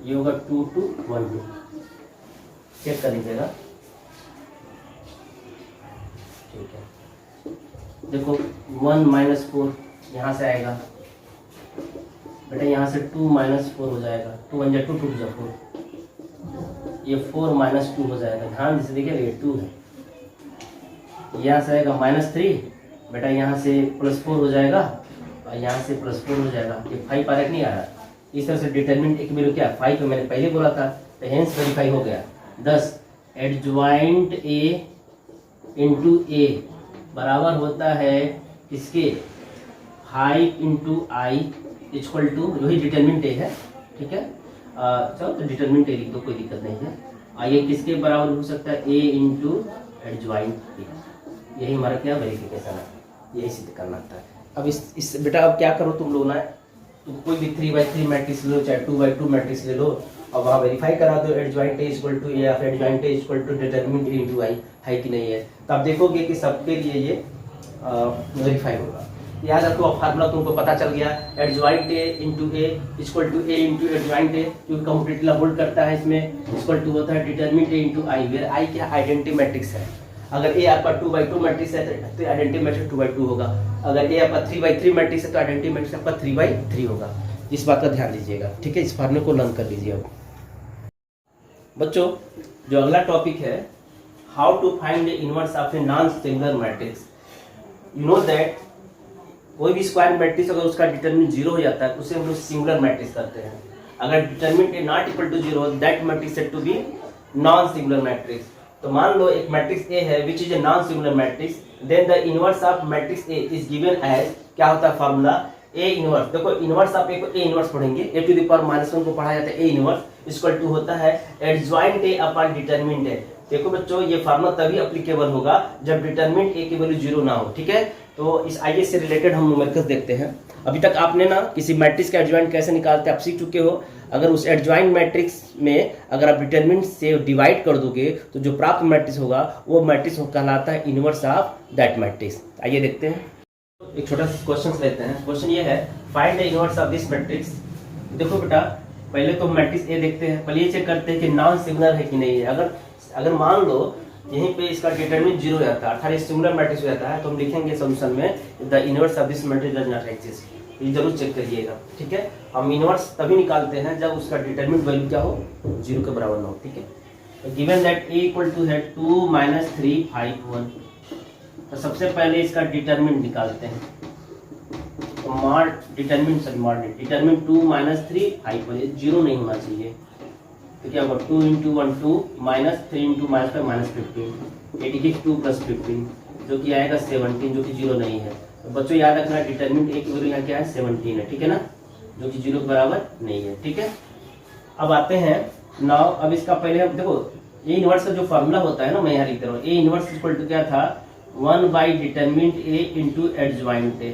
ये होगा 2 2 1 2। चेक कर लीजिएगा, ठीक है। देखो 1 - 4 यहाँ से आएगा, बेटा यहाँ से 2 - 4 हो जाएगा, 2 1 2 2 4, ये 4 - 2 हो जाएगा। ध्यान से देखिए ये 2 है, यहाँ से आएगा -3, बेटा यहाँ से +4 हो जाएगा और यहाँ से +4 हो जाएगा। ये 5 आ रहा नहीं आ रहा। इस तरह से डिटरमिनेंट एक वैल्यू क्या 5 है, मैंने पहले बोला था, तो हेंस वेरीफाई हो गया। 10 एडजॉइंट ए इंटू ए बराबर होता है किसके 5 इंटू आई इक्वल टू वही डिटरमिनेंट ए है, ठीक है। चलो तो डिटरमिनेंट ए लिख दो, कोई दिक्कत नहीं है। ये किसके बराबर हो सकता है, ए इंटू एडजॉइंट ए। यही हमारा क्या वेरिफिकेशन है, यही सिद्ध करना होता है। अब इस बेटा अब क्या करो तुम लोग ना, तुम कोई भी 3/3 मैट्रिक्स ले लो, चाहे 2/2 मैट्रिक्स ले लो, और वहाँ वेरीफाई करा दो adjoint A equal to A या फिर adjoint A equal to determinant A into I है कि नहीं है। तो आप देखोगे कि सबके लिए ये वेरीफाई होगा। याद रखो, अब फार्मूला तुमको पता चल गया, adjoint A into A equal to A into adjoint A, क्योंकि कम्प्लीटली होल्ड करता है इसमें, इक्वल टू होता है determinant A into I, where I क्या आइडेंटिटी मैट्रिक्स है। अगर ए आपका 2/2 मैट्रिक्स है तो आइडेंटिटी मैट्रिक्स 2/2 होगा। अगर ए आपका 3/3 मैट्रिक्स है तो आइडेंटिटी मैट्रिक्स आपका 3/3 होगा। इस बात का ध्यान दीजिएगा, ठीक है। इस फार्मूले को लर्न कर लीजिए। अब बच्चों जो अगला टॉपिक है, how to find the inverse of a non singular matrix. You know that कोई भी स्क्वायर मैट्रिक्स अगर उसका डिटरमिनेंट 0 हो जाता है उसे हम लोग सिंगुलर मैट्रिक्स करते हैं। अगर determinant A not equal to 0 that matrix said to be non singular matrix. तो मान लो एक मैट्रिक्स ए है which is a non singular matrix, then the inverse of matrix A is given as, क्या होता है फार्मूला, ए इनवर्स। देखो inverse आप ए इनवर्स पढ़ेंगे, ए टू द पावर -1 को पढ़ा जाता है, ए इनवर्स इक्वल टू होता है adjoint A upon determinant A. देखो बच्चों ये फार्मूला तभी एप्लीकेबल होगा जब डिटरमिनेंट ए की वैल्यू 0 ना हो, ठीक है। तो इस आइए से रिलेटेड हम न्यूमेरिकल्स देखते हैं। अभी तक आपने ना किसी मैट्रिक्स का एडजॉइंट कैसे निकालते हैं आप सीख चुके हो। अगर उस एडजॉइंट मैट्रिक्स में अगर आप डिटरमिनेंट से डिवाइड कर दोगे तो जो प्राप्त मैट्रिक्स होगा वो मैट्रिक्स कहलाता है इनवर्स ऑफ दैट मैट्रिक्स। आइए देखते हैं, एक छोटा सा क्वेश्चन लेते हैं। क्वेश्चन ये है, find the inverse of this matrix. देखो बेटा पहले तो मैट्रिक्स ए देखते हैं, पहले ये चेक करते हैं कि नॉन सिंगुलर है कि नहीं है। अगर मान लो यहीं पे इसका डिटरमिनेंट 0 हो जाता है, अर्थात सिंगुलर मैट्रिक्स हो जाता है, तो हम लिखेंगे सॉल्यूशन में the inverse of this matrix does not exist. ये जरूर चेक करिएगा, ठीक है। हम इनवर्स तभी निकालते हैं जब उसका डिटरमिनेंट वैल्यू क्या हो, 0 के बराबर ना हो, ठीक है। Given that A equal to है 2 - 3 5 1। तो सबसे पहले इसका डिटरमिनेंट निकालते हैं। तो डिटरमिनेंट 2 - 3 5 1, 0 नहीं होना चाहिए। तो क्या होगा 2 × 1 2 -3 × -5 -15, 8 2 + 15 जो कि आएगा 17, जो कि 0 नहीं है। तो बच्चों याद रखना डिटरमिनेंट एक वैल्यू यहाँ क्या है 17 है, ठीक है ना, जो कि 0 के बराबर नहीं है, ठीक है। अब आते हैं नाउ, अब इसका पहले हम देखो ए इनवर्स का जो फार्मूला होता है ना, मैं यहाँ लिख रहा हूँ, ए इनवर्स इक्वल टू क्या था 1/डिटरमिनेंट ए इंटू एडजॉइंट ए।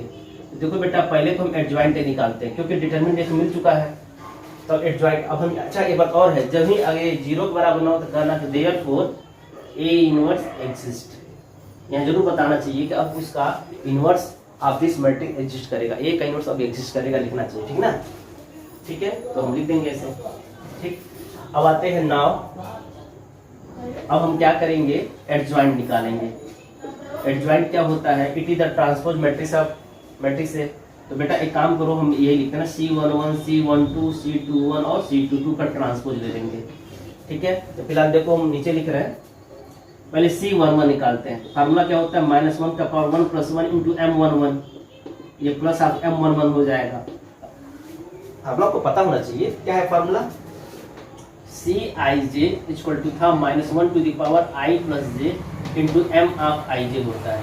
देखो बेटा पहले तो हम एडजॉइंट ए निकालते हैं क्योंकि डिटरमिनेंट एक मिल चुका है, तो एडजॉइंट। अब हम अच्छा एक बात और है, जब ही अगर 0 के बराबर ना हो तो कहना तो देयरफॉर ए इनवर्स एग्जिस्ट। यहाँ जरूर बताना चाहिए कि अब उसका inverse of this matrix exist करेगा, ए का इनवर्स अब एग्जिस्ट करेगा लिखना चाहिए, ठीक ना, ठीक है। तो हम लिख देंगे ऐसे, ठीक। अब आते हैं नाउ, अब हम क्या करेंगे एडजॉइंट निकालेंगे। एडजॉइंट क्या होता है, it is the transpose matrix of matrix है। तो बेटा एक काम करो, हम यही लिखते हैं ना C11 C12 C21 और C22 का ट्रांसपोज ले लेंगे, ठीक है। तो फिलहाल देखो हम नीचे लिख रहे हैं, पहले C11 निकालते हैं। फार्मूला क्या होता है -1 का पावर 1 + 1 × M11, ये प्लस ऑफ M11 हो जाएगा। फार्मूला को पता होना चाहिए, क्या है फार्मूला, Cij इक्वल टू था -1 to the power I + j × M of ij होता है।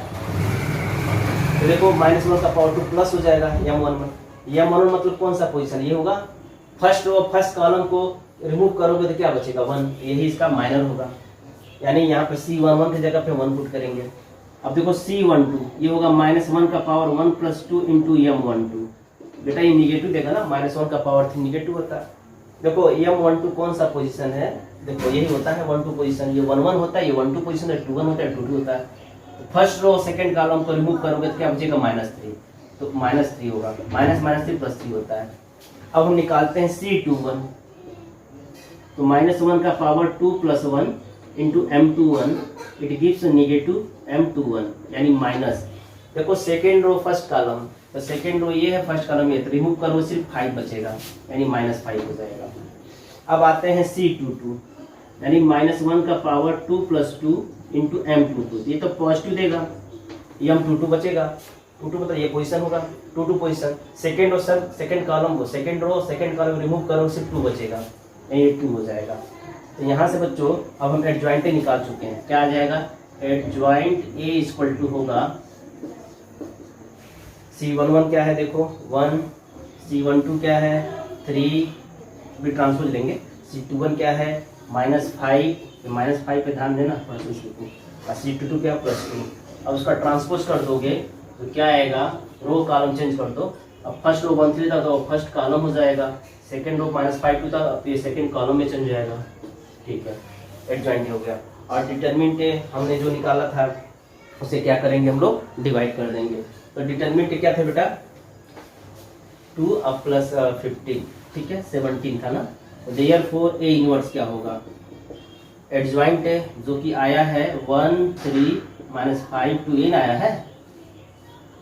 तो देखो -1 का पावर 2 प्लस हो जाएगा M11 मतलब कौन सा पोजीशन, ये होगा फर्स्ट रो, फर्स्ट कॉलम को रिमूव करोगे तो क्या बचेगा 1, यही इसका माइनर होगा। यानी यहाँ पे C11 की जगह पे 1 पुट करेंगे। अब देखो C12 ये होगा -1 का पावर 1 + 2 × M12। बेटा ये निगेटिव देगा ना, -1 का पावर 3 निगेटिव होता है। देखो M12 कौन सा पोजीशन है, देखो यही होता है 1 2 पोजीशन, ये 1 1 होता है, ये 1 2 पोजीशन है, 2 1 होता है, 2 2 होता है। फर्स्ट रो सेकंड कॉलम को रिमूव करोगे तो क्या बचेगा -3, तो -3 होगा, -3 + 3 होता है। अब हम निकालते हैं C21, तो -1 का power 2 + 1 × M21, it gives -M21 यानी माइनस। देखो सेकेंड रो फर्स्ट कॉलम तो सेकेंड रो ये है, फर्स्ट कॉलम ये, तो रिमूव करो सिर्फ 5 बचेगा, यानी -5 हो जाएगा। अब आते हैं C22, यानी -1 का पावर 2 + 2 इंटू M22, ये तो पॉजिटिव देगा, M22 बचेगा, 22 मतलब ये पोजीशन होगा, 22 position. Second row sir, second column को, सेकेंड कॉलम रिमूव करो सिर्फ 2 बचेगा, ये 2 हो जाएगा। तो यहाँ से बच्चों अब हम एडजॉइंट निकाल चुके हैं, क्या आ जाएगा, एडजॉइंट A = होगा C11 क्या है देखो 1, C12 क्या है 3, भी ट्रांसपोज लेंगे, C21 क्या है -5 पे ध्यान देना, और C22 क्या +2। अब उसका ट्रांसपोज कर दोगे तो क्या आएगा, रो कॉलम चेंज कर दो। अब फर्स्ट रो 1 3 था तो फर्स्ट कॉलम हो जाएगा, सेकंड रो -5 2 था, अब ये सेकंड कॉलम में चेंज जाएगा। ठीक है, एडजॉइंट हो गया। और डिटरमिनेंट हमने जो निकाला था उसे क्या करेंगे हम लोग, डिवाइड कर देंगे। तो डिटरमिनेंट क्या था बेटा, 2 + 15, ठीक है 17 था ना। देयरफॉर A इनवर्स क्या होगा, एडजॉइंट जो कि आया है 1 3 -5 2 8 आया है,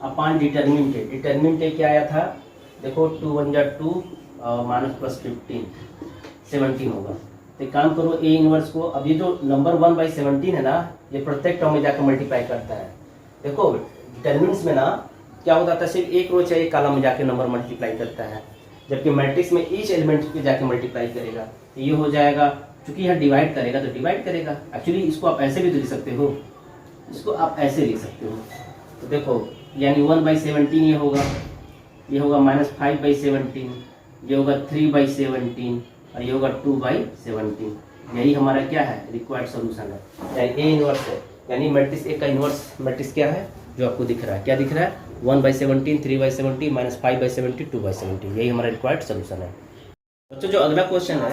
अपॉन डिटरमिनेंट क्या आया था देखो, 2 1 जा 2 -+15 17 होगा। तो काम करो A इनवर्स को, अब ये जो नंबर 1/17 है ना, ये प्रत्येक टर्म में जाकर मल्टीप्लाई करता है। देखो डिटरमिनेंट्स में ना क्या होता था, सिर्फ एक रो चाहिए कॉलम में जाके नंबर मल्टीप्लाई करता है, जबकि मैट्रिक्स में ईच एलिमेंट पे जाके मल्टीप्लाई करेगा। तो ये हो जाएगा, क्योंकि यहाँ डिवाइड करेगा तो डिवाइड करेगा। एक्चुअली इसको आप ऐसे भी तो लिख सकते हो, इसको आप ऐसे लिख सकते हो। तो देखो यानी 1/17 ये होगा -5/17, ये होगा 3/17 और ये होगा 2/17। यही हमारा क्या है, रिक्वायर्ड सॉल्यूशन है, यानी A इनवर्स है। यानी मैट्रिक्स A का इनवर्स मैट्रिक्स क्या है, जो आपको दिख रहा है, क्या दिख रहा है, 1/17 3/17 -5/17 2/17, यही हमारा रिक्वायर्ड सॉल्यूशन है। बच्चों जो अगला क्वेश्चन है,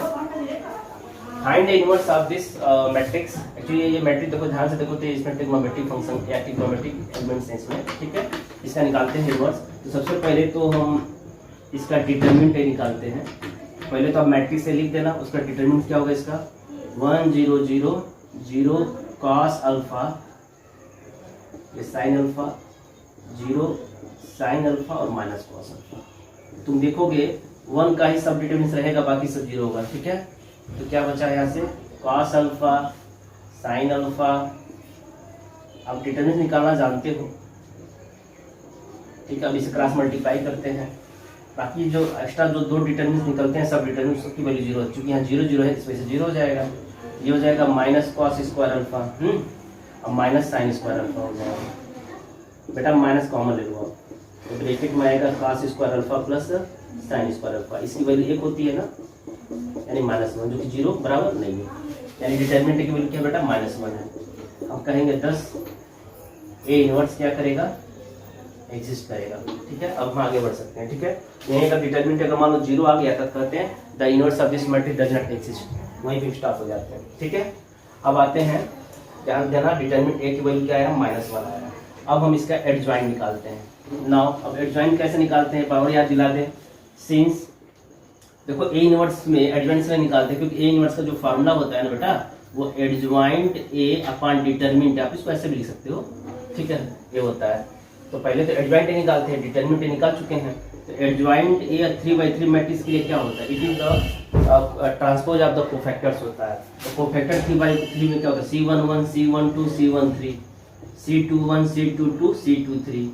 find the inverse of this matrix. Actually ये मैट्रिक्स देखो ध्यान से देखो, तो इसमें ट्रिग्नोमेट्रिक फंक्शन या ट्रिग्नोमेट्रिक एलिमेंट्स हैं इसमें, ठीक है। इसका निकालते हैं इनवर्स। तो सबसे पहले तो हम इसका डिटरमिनेंट निकालते हैं। पहले तो आप मैट्रिक्स से लिख देना, उसका डिटरमिनेंट क्या होगा इसका, 1 0 0 0 cos अल्फा, ये sin अल्फा, 0 sin अल्फा और -cos अल्फा। तुम देखोगे 1 का ही सब डिटरमिनेंट रहेगा, बाकी सब 0 होगा, ठीक है। तो क्या बचा यहाँ से, cos अल्फा sin अल्फा, आप डिटरमिनेंट निकालना जानते हो, ठीक है। अब इसे क्रॉस मल्टीप्लाई करते हैं, बाकी जो एक्स्ट्रा जो 2 डिटरमिनेंट निकलते हैं सब डिटरमिनेंट की वैल्यू 0 है, चूंकि यहाँ 0 0 है इस वजह से 0 हो जाएगा। ये हो जाएगा -cos² अल्फा, अब -sin² अल्फा हो जाएगा। बेटा माइनस कॉमन ले लो आप, तो ब्रैकेट में आएगा cos² alpha plus sin² alpha, इसकी वैल्यू 1 होती है ना, यानी -1, जो कि 0 बराबर नहीं है, यानी डिटरमिनेंट की वैल्यू क्या बेटा -1 है। हम कहेंगे 10 A इनवर्स क्या करेगा, एग्जिस्ट करेगा, ठीक है। अब हम आगे बढ़ सकते हैं, ठीक है। यहीं का डिटरमिनेंट अगर मान लो 0 आ गया तब कहते हैं the inverse of this matrix does not exist, वहीं पे स्टॉप हो जाते हैं, ठीक है। अब आते हैं, ध्यान देना डिटरमिनेंट A की वैल्यू क्या आया, -1 आया। अब हम इसका एडजॉइंट निकालते हैं। नाउ अब एडजॉइंट कैसे निकालते हैं, पावर याद दिला दें। सिंस देखो A इनवर्स में एडजॉइंट से निकालते हैं, क्योंकि A इनवर्स का जो फार्मूला होता है ना बेटा, वो एडजॉइंट A अपॉन डिटरमिनेंट, आप इसको ऐसे भी लिख सकते हो, ठीक है, ये होता है। तो पहले तो एडजॉइंट A निकालते हैं, डिटरमिनेंट A निकाल चुके हैं। तो एडजॉइंट A 3/3 मैट्रिक्स के लिए क्या होता है, it is the transpose of the cofactors होता है। तो कोफैक्टर 3/3 में क्या होता है, C11 C12 C13 C21 C22 C23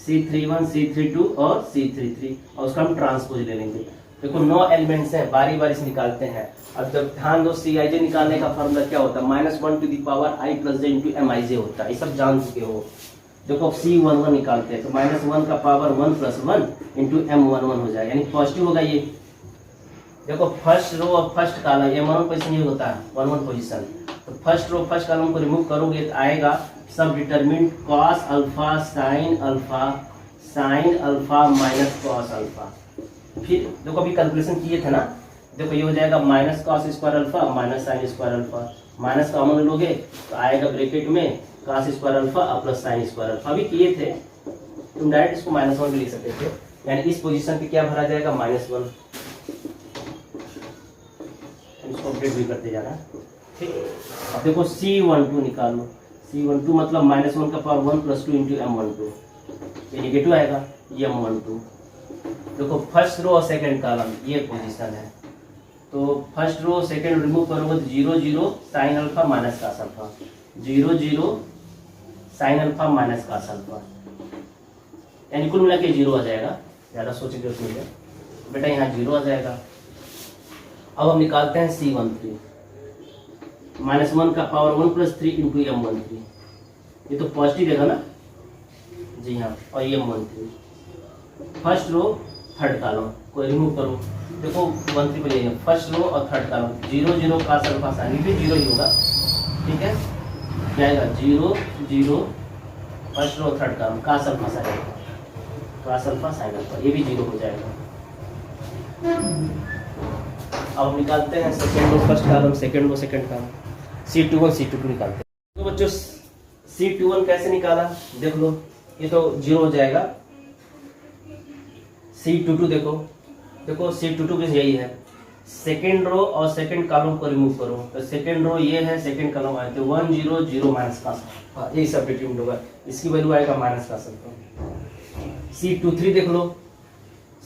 C31 C32 और C33, और उसका हम ट्रांसपोज ले लेंगे। देखो 9 एलिमेंट्स हैं, बारी बारी से निकालते हैं। अब जब ध्यान दो Cij निकालने का फॉर्मूला क्या होता है, -1 to the power i + j into Mij होता है, ये सब जान चुके हो। देखो C11 निकालते हैं तो -1 का पावर 1 + 1 इंटू M11 हो जाएगा, यानी पॉजिटिव होगा ये। देखो फर्स्ट रो और फर्स्ट कॉलम M11 पोजीशन ये होता है 1 1 पोजीशन, तो फर्स्ट रो फर्स्ट कॉलम को रिमूव करोगे तो आएगा सब determinant cos alpha sin alpha -cos alpha. फिर देखो अभी कैलकुलेशन किए थे ना, देखो ये हो जाएगा -cos² alpha -sin² alpha, minus common लोगे तो आएगा ब्रैकेट में cos² alpha plus sin² alpha. अभी किए थे, तुम डायरेक्ट इसको -1 भी लिख सकते थे, यानी इस पोजीशन पे क्या भरा जाएगा, -1। इसको अपडेट भी करते जाना, ठीक। अब देखो C12 निकालो, C12 मतलब -1 का पावर 1 + 2 इंटू M12, ये नेगेटिव आएगा, M12। देखो फर्स्ट रो और सेकंड कॉलम ये पोजीशन है, तो फर्स्ट रो सेकंड रिमूव करोगे तो 0 0 sine alpha minus cos alpha, 0 0 sine alpha minus cos alpha, यानी कुल मिला के 0 आ जाएगा। ज़्यादा सोचने की जरूरत नहीं है बेटा, यहाँ 0 आ जाएगा। अब हम निकालते हैं C13 -1 का पावर 1 + 3 इंटू M13, ये तो पॉजिटिव देगा ना जी हाँ, और M13 first row third column को रिमूव करो। देखो 13 पे जाइए, फर्स्ट रो और third column 0 0 cos alpha sine भी 0 ही होगा, ठीक है, जाएगा 0 0 first row third column cos alpha sine, cos alpha sine alpha, ये भी 0 हो जाएगा। अब हम निकालते हैं second row first column, second row second column, C21 C22 निकालते हैं। तो बच्चों C21 कैसे निकाला, देख लो, ये तो 0 हो जाएगा। C22 देखो, देखो C22 भी यही है, सेकेंड रो और सेकेंड कॉलम को रिमूव करो, तो सेकेंड रो ये है, सेकेंड कॉलम आए तो 1 0 0 माइनस कास, यही सब डिटरमिनेंट होगा, इसकी वैल्यू आएगा माइनस कास अल्फा। C23 देख लो,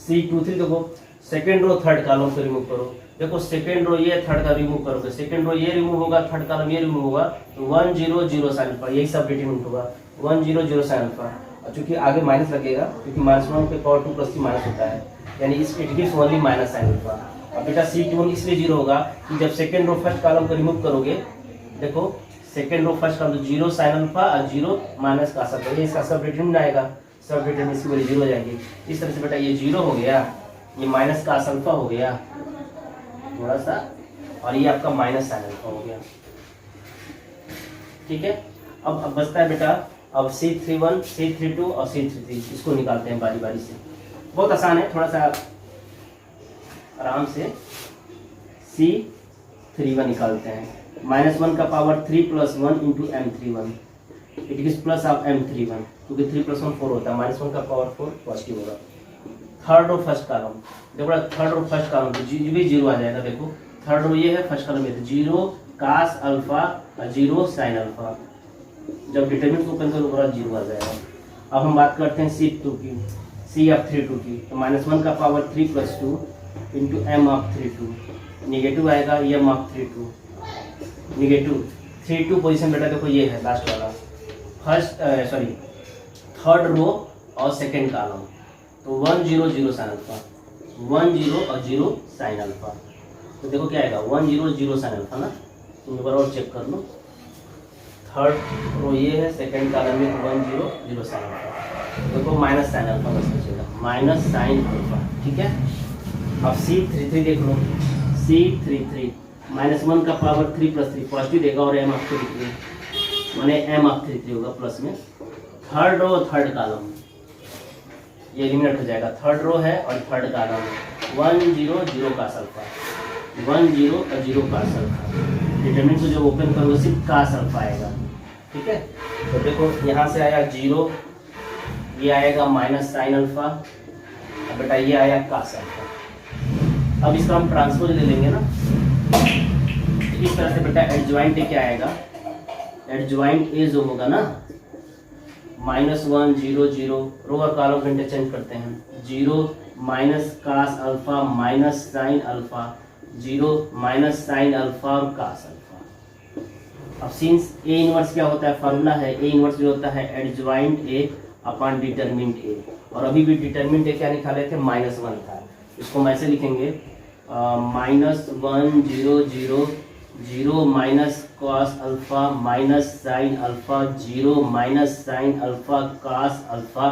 C23 देखो, सेकेंड रो थर्ड कॉलम को रिमूव करो, देखो सेकेंड रो ये थर्ड का रिमूव करोगे, सेकेंड रो ये रिमूव होगा, थर्ड कॉलम ये रिमूव होगा, तो 1 0 0 साइन अल्फा, यही सब डिटरमिनेंट होगा, 1 0 0 साइन अल्फा। और चूंकि आगे माइनस लगेगा, क्योंकि -1 पे पावर 2 + 3 माइनस होता है, यानी इस it gives only minus sine alpha. अब बेटा C21 इसलिए 0 होगा कि जब सेकेंड रो फर्स्ट कॉलम को रिमूव करोगे, देखो second row first column 0 sine alpha और 0 माइनस कास अल्फा, ये इसका सब डिटरमिनेंट आएगा, सब डिटरमिनेंट इसकी वैल्यू 0 हो जाएगी। इस तरह से बेटा ये 0 हो गया, ये माइनस कास अल्फा हो गया थोड़ा सा, और ये आपका माइनस साइन अल्फा हो गया, ठीक है। अब बचता है बेटा, अब C31 C32 और C33, इसको निकालते हैं बारी बारी से, बहुत आसान है, थोड़ा सा आराम से। C31 निकालते हैं, -1 का power 3 + 1 into M31, it is plus of M31, क्योंकि 3 + 1 4 होता है, -1 का पावर 4 पॉजिटिव होगा। थर्ड रो फर्स्ट कॉलम, देखो थर्ड रो फर्स्ट कॉलम तो भी 0 आ जाएगा, देखो थर्ड रो ये है, फर्स्ट कॉलम ये, 0 कास अल्फा और 0 साइन अल्फा, जब डिटरमिनेंट को ओपन करोगे 0 आ जाएगा। अब हम बात करते हैं C2 की, C32 की, तो -1 का पावर 3 + 2 इंटू M32, निगेटिव आएगा M32, निगेटिव 32 पोजीशन बेटा देखो ये है लास्ट वाला, थर्ड रो और सेकेंड कॉलम, तो 1 0 0 साइन अल्फा, 1 0 और 0 साइन अल्फा, तो देखो क्या आएगा 1 0 0 साइन अल्फा ना, तुम एक बार और चेक कर लो, थर्ड रो ये है, सेकंड कॉलम में 1 0 0 साइन अल्फा, देखो माइनस साइन अल्फा बस बचेगा, माइनस साइन अल्फा, ठीक है। अब C33 देख लो, C33 -1 का पावर 3 + 3 पॉजिटिव देगा, और M33 माने M33 होगा प्लस में, थर्ड रो थर्ड कॉलम ये एलिमिनेट हो जाएगा, थर्ड रो है और थर्ड कॉलम 1 0 0 कास अल्फा, 1 0 और 0 कास अल्फा, डिटरमिनेंट को जब ओपन करोगे सिर्फ कास अल्फा आएगा, ठीक है। तो देखो यहाँ से आया 0, ये आएगा माइनस साइन अल्फा, अब बेटा ये आया कास अल्फा। अब इसका हम ट्रांसपोज ले लेंगे ना, इस तरह से बेटा एडजॉइंट ए क्या आएगा, एडजॉइंट ए जो होगा ना, -1 0 0, रो और कॉलम को इंटरचेंज करते हैं, 0 minus cos alpha minus sine alpha, 0 minus sine alpha और कास अल्फा। अब सिंस ए इनवर्स क्या होता है, फार्मूला है ए इनवर्स जो होता है adjoint A upon determinant A, और अभी भी डिटरमिनेंट ए क्या निकाले थे, -1 था, इसको हम ऐसे लिखेंगे -1 0 0 0 minus cos alpha minus sine alpha, 0 minus sine alpha cos alpha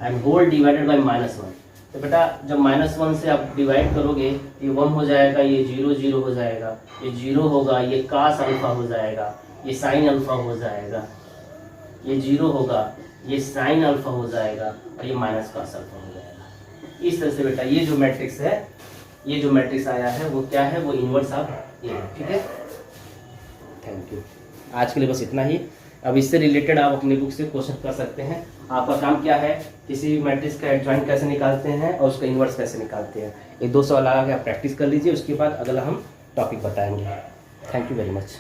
and whole divided by -1। तो बेटा जब -1 से आप डिवाइड करोगे, ये 1 हो जाएगा, ये 0 0 हो जाएगा, ये 0 होगा, ये कास अल्फा हो जाएगा, ये साइन अल्फा हो जाएगा, ये 0 होगा, ये साइन अल्फा हो जाएगा, और ये माइनस कास अल्फा हो जाएगा। इस तरह से बेटा ये जो मैट्रिक्स है, ये जो मैट्रिक्स आया है वो क्या है, वो इनवर्स ऑफ ए है, ठीक है। थैंक यू, आज के लिए बस इतना ही। अब इससे रिलेटेड आप अपनी बुक से क्वेश्चन कर सकते हैं। आपका काम क्या है, किसी भी मैट्रिक्स का एडजॉइंट कैसे निकालते हैं और उसका इनवर्स कैसे निकालते हैं, ये 2 सवाल लगा के आप प्रैक्टिस कर लीजिए, उसके बाद अगला हम टॉपिक बताएंगे। Thank you very much.